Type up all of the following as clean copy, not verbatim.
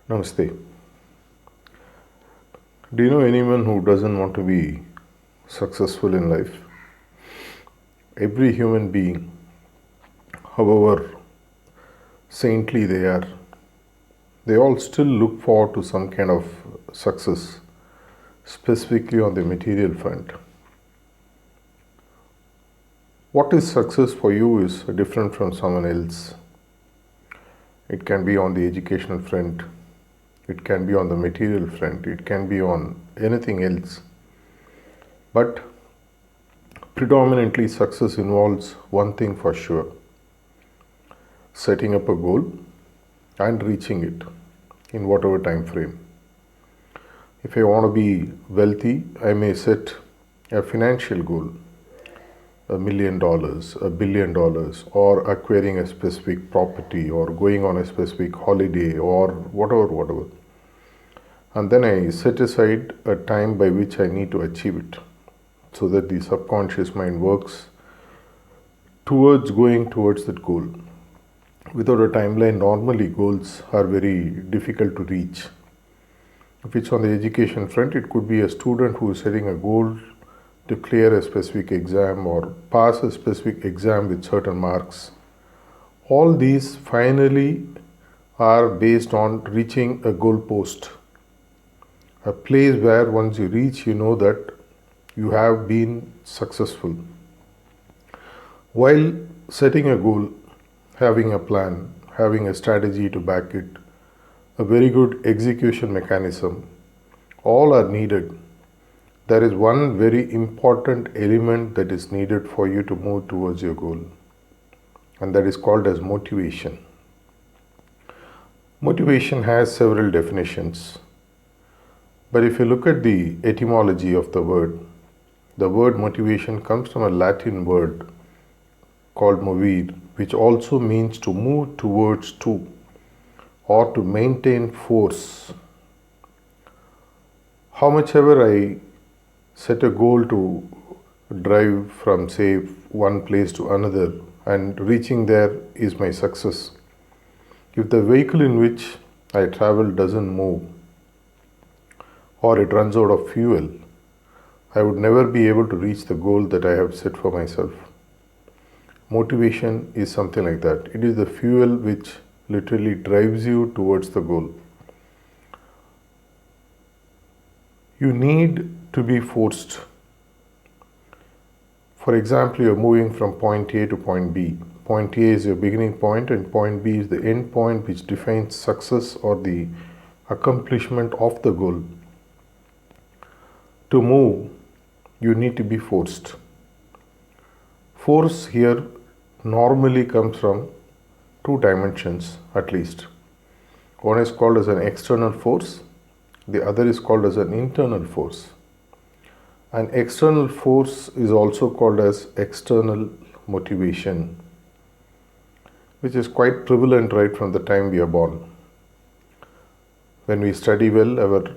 Namaste. Do you know anyone who doesn't want to be successful in life? Every human being, however saintly they are, they all still look forward to some kind of success, specifically on the material front. What is success for you is different from someone else. It can be on the educational front, it can be on the material front, it can be on anything else. But predominantly, success involves one thing for sure: setting up a goal and reaching it in whatever time frame. If I want to be wealthy, I may set a financial goal, $1 million, $1 billion, or acquiring a specific property, or going on a specific holiday, or whatever. And then I set aside a time by which I need to achieve it, so that the subconscious mind works towards going towards that goal. Without a timeline, normally goals are very difficult to reach. If it's on the education front, it could be a student who is setting a goal to clear a specific exam or pass a specific exam with certain marks. All these finally are based on reaching a goal post, a place where once you reach, you know that you have been successful. While setting a goal, having a plan, having a strategy to back it, a very good execution mechanism, all are needed. There is one very important element that is needed for you to move towards your goal, and that is called as motivation. Motivation has several definitions, but if you look at the etymology of the word motivation comes from a Latin word called movere, which also means to move towards to, or to maintain force. How much ever I set a goal to drive from, say, one place to another, and reaching there is my success. If the vehicle in which I travel doesn't move, or it runs out of fuel, I would never be able to reach the goal that I have set for myself. Motivation is something like that. It is the fuel which literally drives you towards the goal. You need to be forced. For example, you are moving from point A to point B. Point A is your beginning point, and point B is the end point which defines success or the accomplishment of the goal. To move, you need to be forced. Force here normally comes from two dimensions at least. One is called as an external force, the other is called as an internal force. An external force is also called as external motivation, which is quite prevalent right from the time we are born. When we study well, our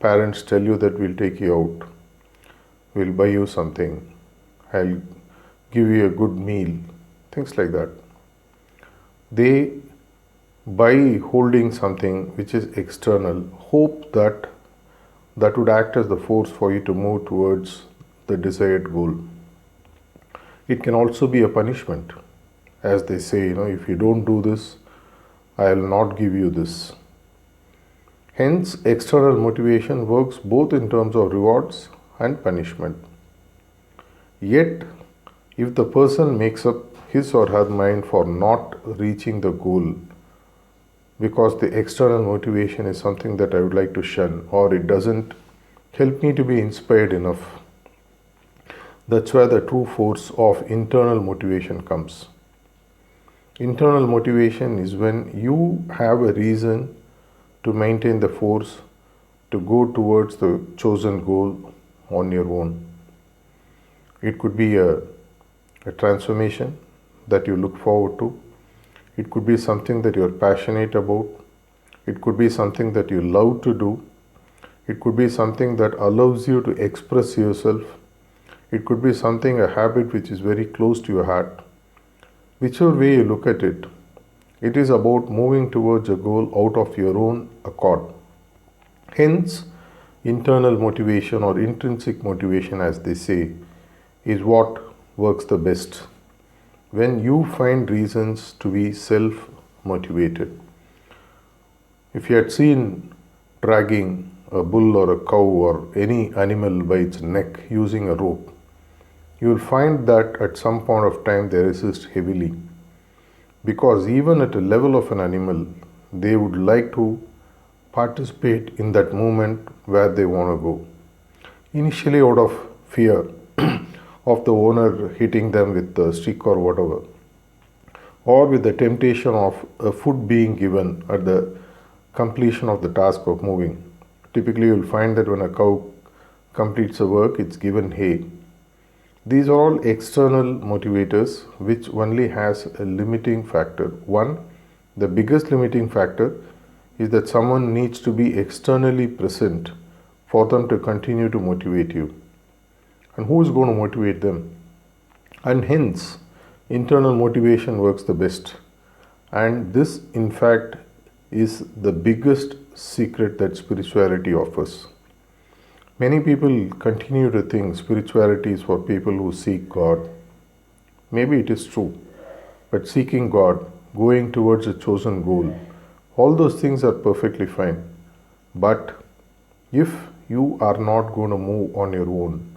parents tell you that we'll take you out, we'll buy you something, I'll give you a good meal, things like that. They, by holding something which is external, hope that would act as the force for you to move towards the desired goal. It can also be a punishment, as they say, if you don't do this, I will not give you this. Hence, external motivation works both in terms of rewards and punishment. Yet, if the person makes up his or her mind for not reaching the goal because the external motivation is something that I would like to shun, or it doesn't help me to be inspired enough, that's where the true force of internal motivation comes. Internal motivation is when you have a reason to maintain the force to go towards the chosen goal on your own. It could be a transformation that you look forward to. It could be something that you're passionate about. It could be something that you love to do. It could be something that allows you to express yourself. It could be something, a habit which is very close to your heart. Whichever way you look at it, It is about moving towards a goal out of your own accord. Hence, internal motivation or intrinsic motivation, as they say, is what works the best. When you find reasons to be self motivated. If you had seen dragging a bull or a cow or any animal by its neck using a rope, you will find that at some point of time they resist heavily, because even at a level of an animal, they would like to participate in that movement where they want to go. Initially, out of fear of the owner hitting them with the stick or whatever, or with the temptation of a food being given at the completion of the task of moving. Typically, you will find that when a cow completes a work, it's given hay. These are all external motivators which only has a limiting factor. One, the biggest limiting factor is that someone needs to be externally present for them to continue to motivate you. And who is going to motivate them? And hence, internal motivation works the best. And this, in fact, is the biggest secret that spirituality offers. Many people continue to think spirituality is for people who seek God. Maybe it is true, but seeking God, going towards a chosen goal, all those things are perfectly fine. But if you are not going to move on your own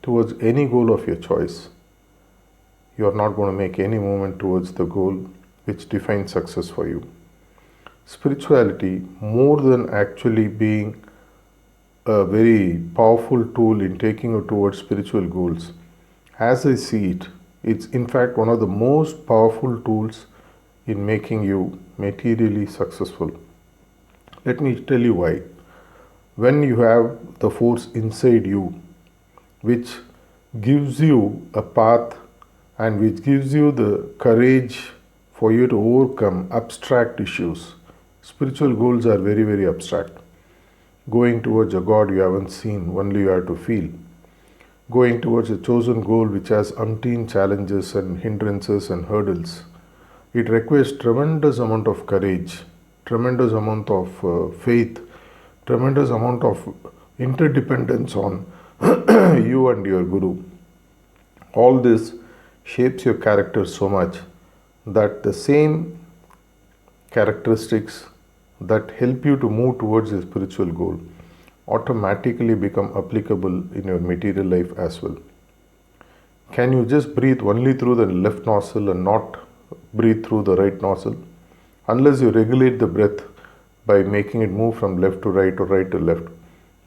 towards any goal of your choice, you are not going to make any movement towards the goal which defines success for you. Spirituality, more than actually being a very powerful tool in taking you towards spiritual goals, as I see it, it's in fact one of the most powerful tools in making you materially successful. Let me tell you why. When you have the force inside you, which gives you a path and which gives you the courage for you to overcome abstract issues. Spiritual goals are very, very abstract. Going towards a God you haven't seen, only you have to feel. Going towards a chosen goal which has umpteen challenges and hindrances and hurdles. It requires tremendous amount of courage, tremendous amount of faith, tremendous amount of interdependence on you and your Guru. All this shapes your character so much that the same characteristics that help you to move towards a spiritual goal automatically become applicable in your material life as well. Can you just breathe only through the left nostril and not breathe through the right nostril? Unless you regulate the breath by making it move from left to right or right to left,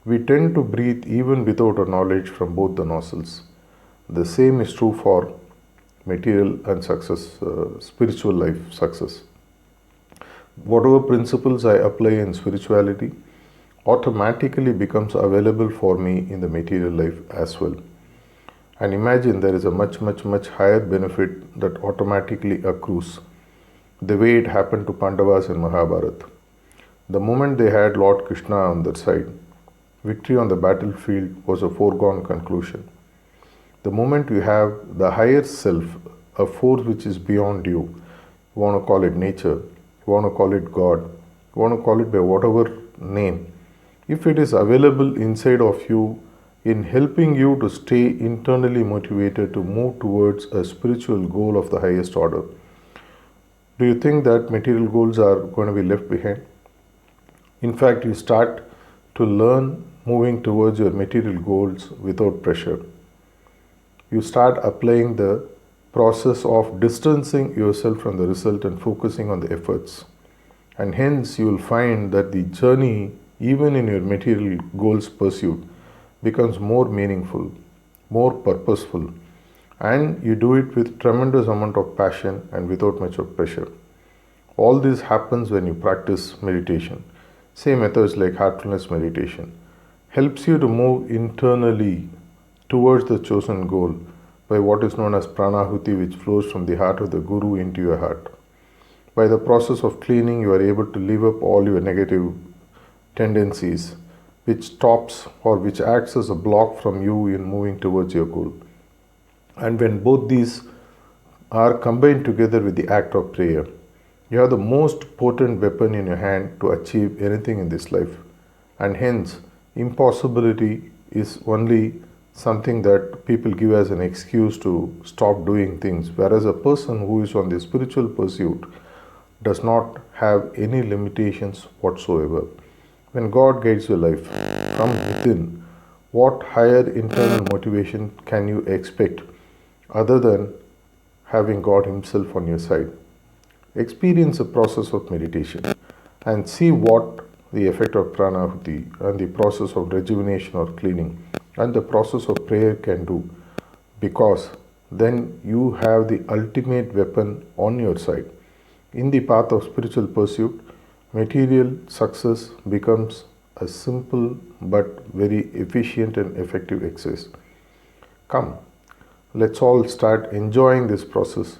we tend to breathe even without a knowledge from both the nostrils. The same is true for material and success, spiritual life success. Whatever principles I apply in spirituality automatically becomes available for me in the material life as well. And imagine there is a much higher benefit that automatically accrues, the way it happened to Pandavas in Mahabharata. The moment they had Lord Krishna on their side, victory on the battlefield was a foregone conclusion. The moment you have the higher self, a force which is beyond you want to call it nature, you want to call it God, you want to call it by whatever name, if it is available inside of you in helping you to stay internally motivated to move towards a spiritual goal of the highest order, do you think that material goals are going to be left behind? In fact, you start to learn moving towards your material goals without pressure. You start applying the process of distancing yourself from the result and focusing on the efforts. And hence you will find that the journey, even in your material goals pursuit, becomes more meaningful, more purposeful, and you do it with tremendous amount of passion and without much of pressure. All this happens when you practice meditation. Say methods like heartfulness meditation helps you to move internally towards the chosen goal by what is known as pranahuti, which flows from the heart of the Guru into your heart. By the process of cleaning, you are able to leave up all your negative tendencies, which stops or which acts as a block from you in moving towards your goal. And when both these are combined together with the act of prayer, You have the most potent weapon in your hand to achieve anything in this life, and hence, impossibility is only something that people give as an excuse to stop doing things, whereas a person who is on the spiritual pursuit does not have any limitations whatsoever. When God guides your life from within, what higher internal motivation can you expect other than having God Himself on your side? Experience the process of meditation and see what the effect of pranahuti and the process of rejuvenation or cleaning and the process of prayer can do, because then you have the ultimate weapon on your side. In the path of spiritual pursuit, material success becomes a simple but very efficient and effective exercise. Come, let's all start enjoying this process.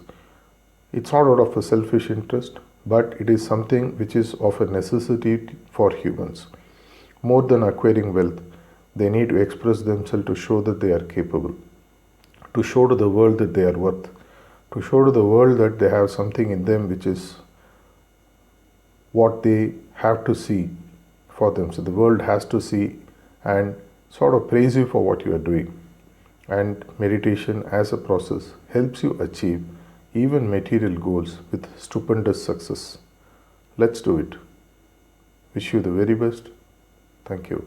It's not out of a selfish interest, but it is something which is of a necessity for humans. More than acquiring wealth, they need to express themselves to show that they are capable, to show to the world that they are worth, to show to the world that they have something in them which is what they have to see for them. So the world has to see and sort of praise you for what you are doing. And meditation as a process helps you achieve even material goals with stupendous success. Let's do it. Wish you the very best. Thank you.